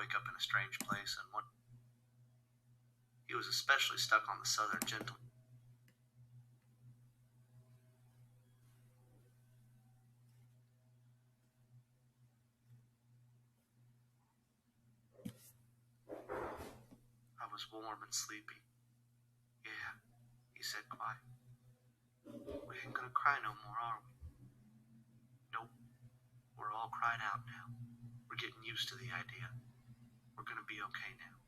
wake up in a strange place, and he was especially stuck on the Southern gentleman. I was warm and sleepy. Yeah, he said quiet. We ain't gonna cry no more, are we? Nope. We're all cried out now. We're getting used to the idea. We're gonna be okay now.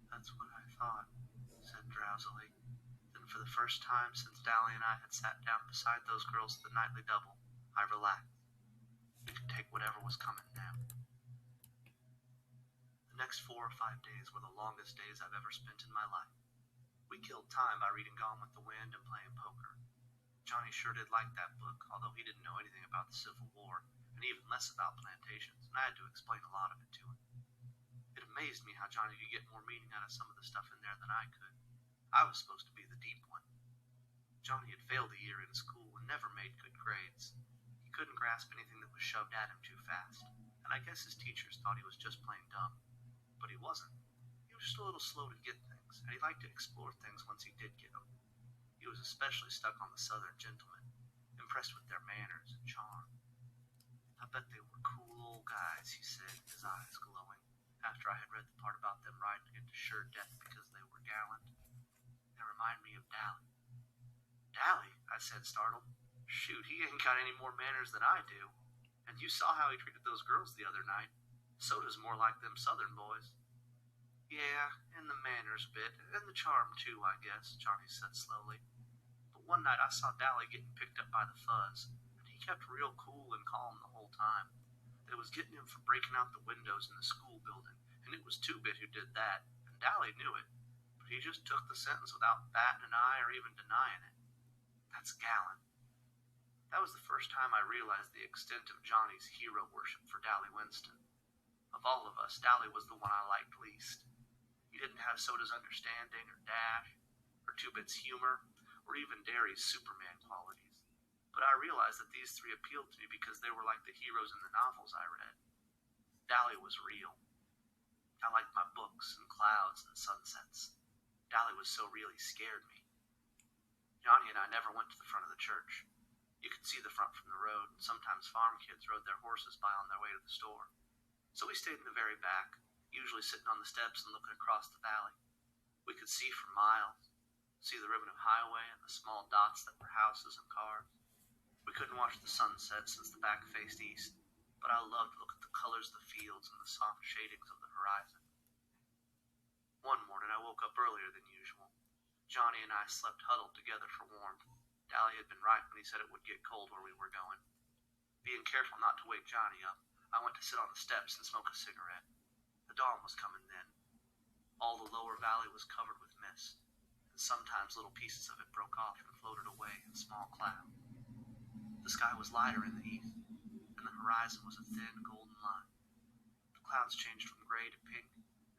That's what I thought, said drowsily. Then for the first time since Dally and I had sat down beside those girls at the nightly double, I relaxed. We could take whatever was coming now. The next 4 or 5 days were the longest days I've ever spent in my life. We killed time by reading Gone with the Wind and playing poker. Johnny sure did like that book, although he didn't know anything about the Civil War, and even less about plantations, and I had to explain a lot of it to him. It amazed me how Johnny could get more meaning out of some of the stuff in there than I could. I was supposed to be the deep one. Johnny had failed a year in school and never made good grades. He couldn't grasp anything that was shoved at him too fast, and I guess his teachers thought he was just plain dumb. But he wasn't. He was just a little slow to get things, and he liked to explore things once he did get them. He was especially stuck on the Southern gentlemen, impressed with their manners and charm. I bet they were cool old guys, he said, his eyes glowing, after I had read the part about them riding into sure death because they were gallant. They remind me of Dally. Dally? I said, startled. Shoot, he ain't got any more manners than I do. And you saw how he treated those girls the other night. Soda's more like them Southern boys. Yeah, and the manners bit, and the charm too, I guess, Johnny said slowly. But one night I saw Dally getting picked up by the fuzz, and he kept real cool and calm the whole time. They was getting him for breaking out the windows in the school building, and it was Two-Bit who did that, and Dally knew it, but he just took the sentence without batting an eye or even denying it. That's gallant. That was the first time I realized the extent of Johnny's hero worship for Dally Winston. Of all of us, Dally was the one I liked least. He didn't have Soda's understanding, or Dash, or Two-Bit's humor, or even Derry's Superman qualities. But I realized that these three appealed to me because they were like the heroes in the novels I read. Dally was real. I liked my books and clouds and sunsets. Dally was so real he scared me. Johnny and I never went to the front of the church. You could see the front from the road, and sometimes farm kids rode their horses by on their way to the store. So we stayed in the very back, usually sitting on the steps and looking across the valley. We could see for miles, see the ribbon of highway and the small dots that were houses and cars. We couldn't watch the sunset since the back faced east, but I loved to look at the colors of the fields and the soft shadings of the horizon. One morning I woke up earlier than usual. Johnny and I slept huddled together for warmth. Dally had been right when he said it would get cold where we were going. Being careful not to wake Johnny up, I went to sit on the steps and smoke a cigarette. The dawn was coming then. All the lower valley was covered with mist, and sometimes little pieces of it broke off and floated away in small clouds. The sky was lighter in the east, and the horizon was a thin golden line. The clouds changed from gray to pink,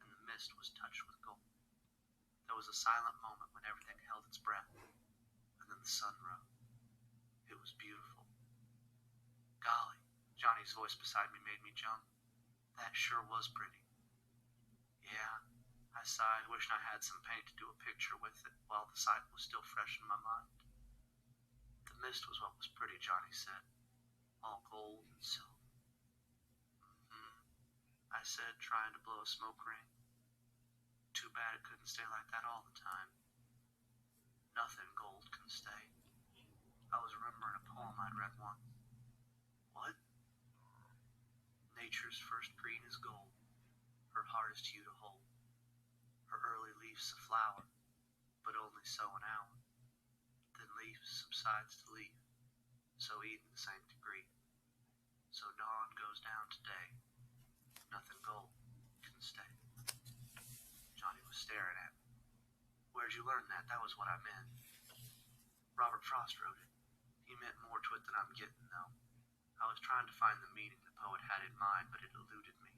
and the mist was touched with gold. There was a silent moment when everything held its breath, and then the sun rose. It was beautiful. Golly, Johnny's voice beside me made me jump. That sure was pretty. Yeah, I sighed, wishing I had some paint to do a picture with it while the sight was still fresh in my mind. The mist was what was pretty, Johnny said. All gold and silver. I said, trying to blow a smoke ring. Too bad it couldn't stay like that all the time. Nothing gold can stay. I was remembering a poem I'd read once. What? Nature's first green is gold, her hardest hue to hold. Her early leaf's a flower, but only so an hour. Then leaf subsides to leaf, so Eden sank to grief. So dawn goes down today, nothing gold can stay. Johnny was staring at me. Where'd you learn that? That was what I meant. Robert Frost wrote it. He meant more to it than I'm getting, though. I was trying to find the meaning the poet had in mind, but it eluded me.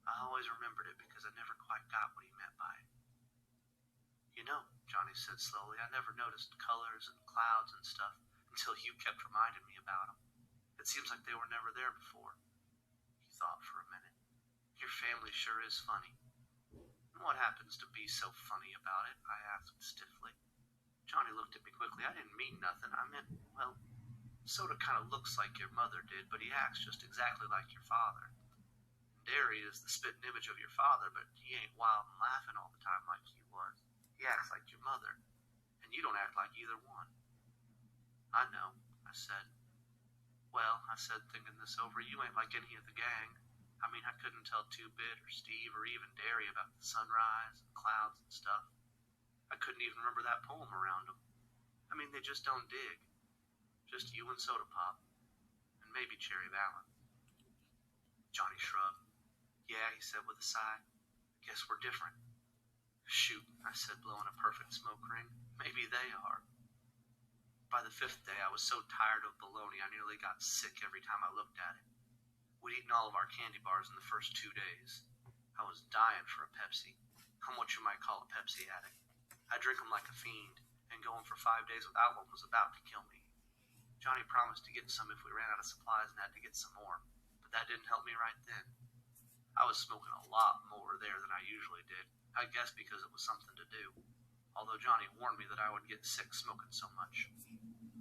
I always remembered it because I never quite got what he meant by it. You know, Johnny said slowly, I never noticed colors and clouds and stuff until you kept reminding me about them. It seems like they were never there before. He thought for a minute. You're family sure is funny." "And what happens to be so funny about it?" I asked stiffly. Johnny looked at me quickly. "I didn't mean nothing. I meant, well, Soda kind of looks like your mother did, but he acts just exactly like your father. Derry is the spitting image of your father, but he ain't wild and laughing all the time like you was. He acts like your mother, and you don't act like either one." "I know," I said. "Well," I said, thinking this over, "you ain't like any of the gang. I mean, I couldn't tell Two-Bit or Steve or even Derry about the sunrise and clouds and stuff. I couldn't even remember that poem around them. I mean, they just don't dig. Just you and Soda Pop, and maybe Cherry Valance." Johnny shrugged. "Yeah," he said with a sigh. "Guess we're different." "Shoot," I said, blowing a perfect smoke ring. "Maybe they are." By the 5th day, I was so tired of bologna I nearly got sick every time I looked at it. We'd eaten all of our candy bars in the first 2 days. I was dying for a Pepsi. I'm what you might call a Pepsi addict. I drink them like a fiend, and going for 5 days without one was about to kill me. Johnny promised to get some if we ran out of supplies and had to get some more, but that didn't help me right then. I was smoking a lot more there than I usually did, I guess because it was something to do, although Johnny warned me that I would get sick smoking so much.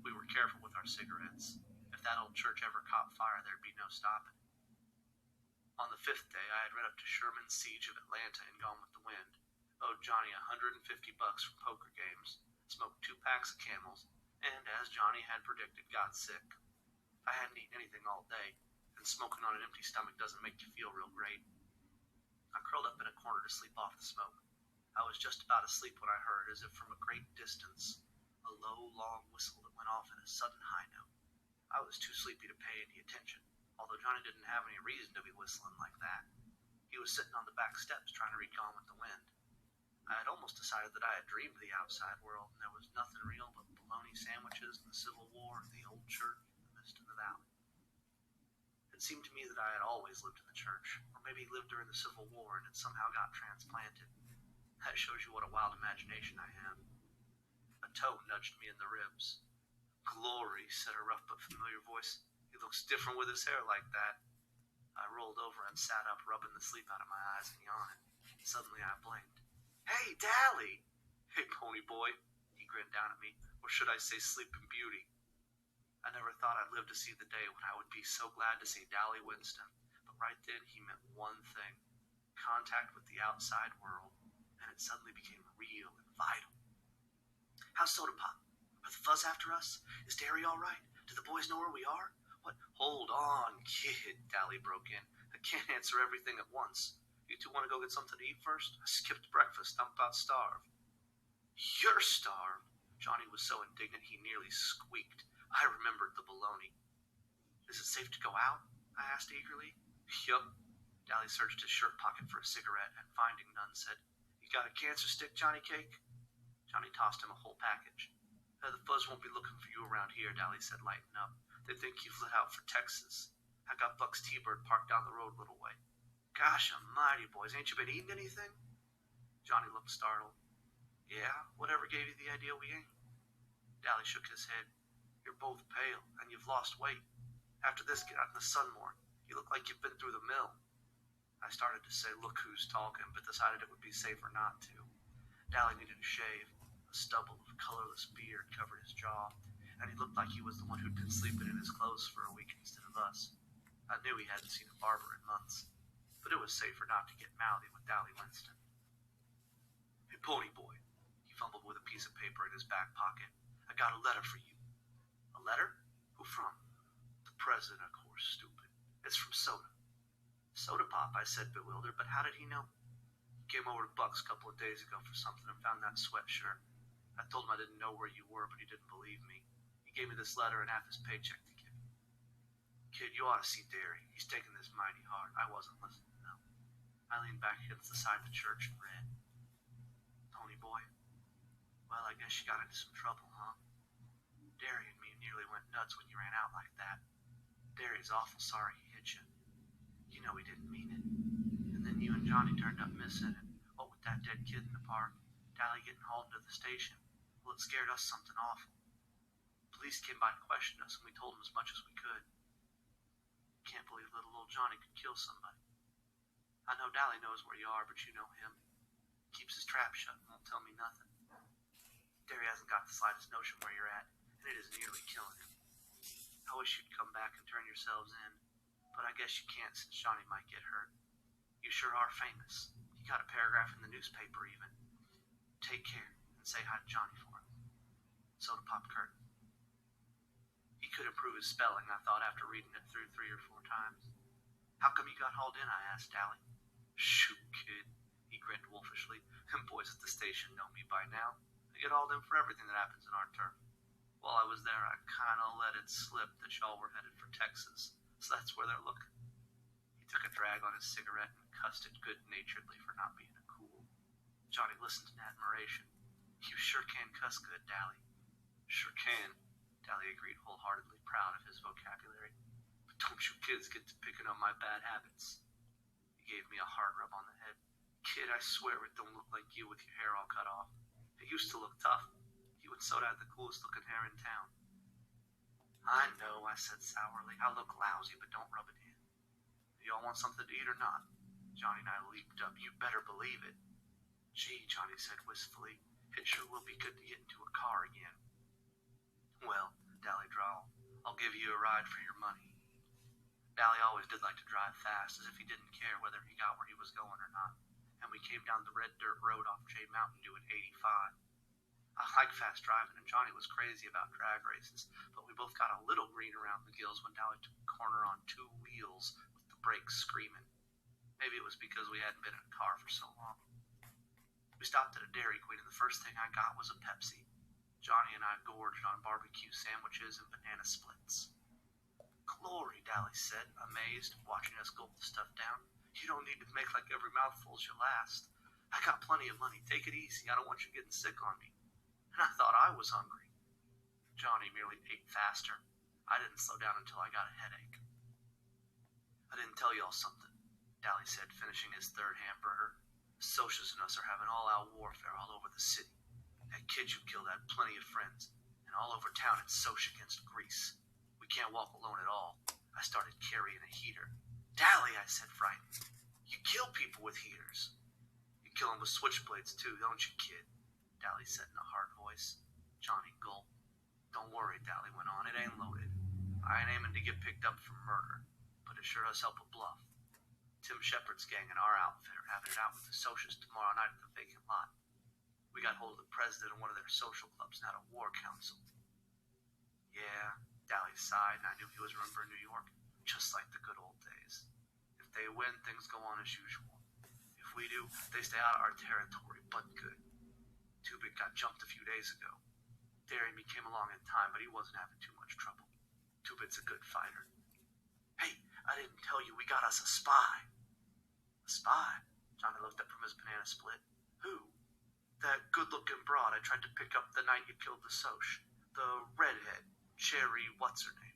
We were careful with our cigarettes. If that old church ever caught fire, there'd be no stopping. On the 5th day, I had read up to Sherman's Siege of Atlanta and Gone with the Wind, owed Johnny $150 from poker games, smoked 2 packs of Camels, and, as Johnny had predicted, got sick. I hadn't eaten anything all day, and smoking on an empty stomach doesn't make you feel real great. I curled up in a corner to sleep off the smoke. I was just about asleep when I heard, as if from a great distance, a low, long whistle that went off in a sudden high note. I was too sleepy to pay any attention, although Johnny didn't have any reason to be whistling like that. He was sitting on the back steps trying to read Gone with the Wind. I had almost decided that I had dreamed the outside world, and there was nothing real but bologna sandwiches and the Civil War, the old church, and the mist in the valley. It seemed to me that I had always lived in the church, or maybe lived during the Civil War and had somehow got transplanted. That shows you what a wild imagination I have. A toe nudged me in the ribs. "Glory," said a rough but familiar voice. "He looks different with his hair like that." I rolled over and sat up, rubbing the sleep out of my eyes and yawning. Suddenly I blinked. "Hey, Dally!" "Hey, pony boy," he grinned down at me, "or should I say Sleeping Beauty?" I never thought I'd live to see the day when I would be so glad to see Dally Winston, but right then he meant one thing: contact with the outside world, and it suddenly became real and vital. "How's Soda Pop? Are the Fuzz after us? Is Derry all right? Do the boys know where we are?" "What? Hold on, kid," Dally broke in. "I can't answer everything at once. You two want to go get something to eat first? I skipped breakfast. I'm about starved." "You're starved?" Johnny was so indignant he nearly squeaked. I remembered the bologna. "Is it safe to go out?" I asked eagerly. "Yup." Dally searched his shirt pocket for a cigarette, and finding none, said, "You got a cancer stick, Johnny Cake?" Johnny tossed him a whole package. "The Fuzz won't be looking for you around here," Dally said, lighting up. "They think you've lit out for Texas. I got Buck's T-Bird parked down the road a little way." "Gosh almighty, boys, ain't you been eating anything?" Johnny looked startled. "Yeah, whatever gave you the idea we ain't?" Dally shook his head. "You're both pale, and you've lost weight. After this, get out in the sun more. You look like you've been through the mill." I started to say, "Look who's talking," but decided it would be safer not to. Dally needed a shave. A stubble of colorless beard covered his jaw, and he looked like he was the one who'd been sleeping in his clothes for a week instead of us. I knew he hadn't seen a barber in months, but it was safer not to get mouthy with Dally Winston. "Hey, pony boy," he fumbled with a piece of paper in his back pocket. "I got a letter for you." "A letter? Who from?" "The president, of course, stupid. It's from Soda." "Soda Pop," I said, bewildered, but how did he know? "He came over to Buck's a couple of days ago for something and found that sweatshirt. I told him I didn't know where you were, but he didn't believe me. He gave me this letter and half his paycheck to give you. Kid, you ought to see Derry. He's taking this mighty hard." I wasn't listening, though. I leaned back against the side of the church and read. "Pony boy, well, I guess you got into some trouble, huh? Derry and me nearly went nuts when you ran out like that. Derry's awful sorry he hit you. You know he didn't mean it. And then you and Johnny turned up missing, and what with that dead kid in the park, Dally getting hauled into the station, well, it scared us something awful. Police came by and questioned us, and we told them as much as we could. Can't believe little old Johnny could kill somebody. I know know Dally knows where you are, but you know him. Keeps his trap shut and won't tell me nothing. Derry hasn't got the slightest notion where you're at, and it is nearly killing him. I wish you'd come back and turn yourselves in, but I guess you can't since Johnny might get hurt. You sure are famous. You got a paragraph in the newspaper even. Take care and say hi to Johnny for him. So to Pop Curtin. He could improve his spelling, I thought, after reading it through 3 or 4 times. How come you got hauled in, I asked Dally. Shoot, kid, he grinned wolfishly. Them boys at the station know me by now. They get hauled in for everything that happens in our turf. While I was there, I kind of let it slip that y'all were headed for Texas, so that's where they're looking. He took a drag on his cigarette and cussed it good-naturedly for not being a cool. Johnny listened in admiration. You sure can cuss good, Dally. Sure can, Dally agreed wholeheartedly, proud of his vocabulary. But don't you kids get to picking up my bad habits. He gave me a hard rub on the head. Kid, I swear it don't look like you with your hair all cut off. It used to look tough. You and Soda had the coolest looking hair in town. I know, I said sourly. I look lousy, but don't rub it in. Y'all want something to eat or not? Johnny and I leaped up. You better believe it. Gee, Johnny said wistfully, it sure will be good to get into a car again. Well, Dally drawled, I'll give you a ride for your money. Dally always did like to drive fast, as if he didn't care whether he got where he was going or not, and we came down the red dirt road off Jay Mountain doing 85. I like fast driving, and Johnny was crazy about drag races, but we both got a little green around the gills when Dally took a corner on 2 wheels with the brakes screaming. Maybe it was because we hadn't been in a car for so long. We stopped at a Dairy Queen, and the first thing I got was a Pepsi. Johnny and I gorged on barbecue sandwiches and banana splits. Glory, Dally said, amazed, watching us gulp the stuff down. You don't need to make like every mouthful's your last. I got plenty of money. Take it easy. I don't want you getting sick on me. And I thought I was hungry. Johnny merely ate faster. I didn't slow down until I got a headache. I didn't tell y'all something, Dally said, finishing his 3rd hamburger. The Socials and us are having all-out warfare all over the city. That kid you killed had plenty of friends, and all over town it's Soch against Grease. We can't walk alone at all. I started carrying a heater. Dally, I said, frightened. You kill people with heaters. You kill them with switchblades too, don't you, kid? Dally said in a hard voice. Johnny gulped. Don't worry, Dally went on. It ain't loaded. I ain't aiming to get picked up for murder, but it sure does help a bluff. Tim Shepard's gang and our outfit are having it out with the Socials tomorrow night at the vacant lot. We got hold of the president of one of their social clubs and had a war council. Yeah, Dally sighed, and I knew he was remembering New York, just like the good old days. If they win, things go on as usual. If we do, they stay out of our territory, but good. Two-Bit got jumped a few days ago. Derry came along in time, but he wasn't having too much trouble. Two-Bit's a good fighter. Hey, I didn't tell you we got us a spy. A spy? Johnny looked up from his banana split. Who? That good-looking broad I tried to pick up the night you killed the Soch. The redhead. Cherry what's-her-name.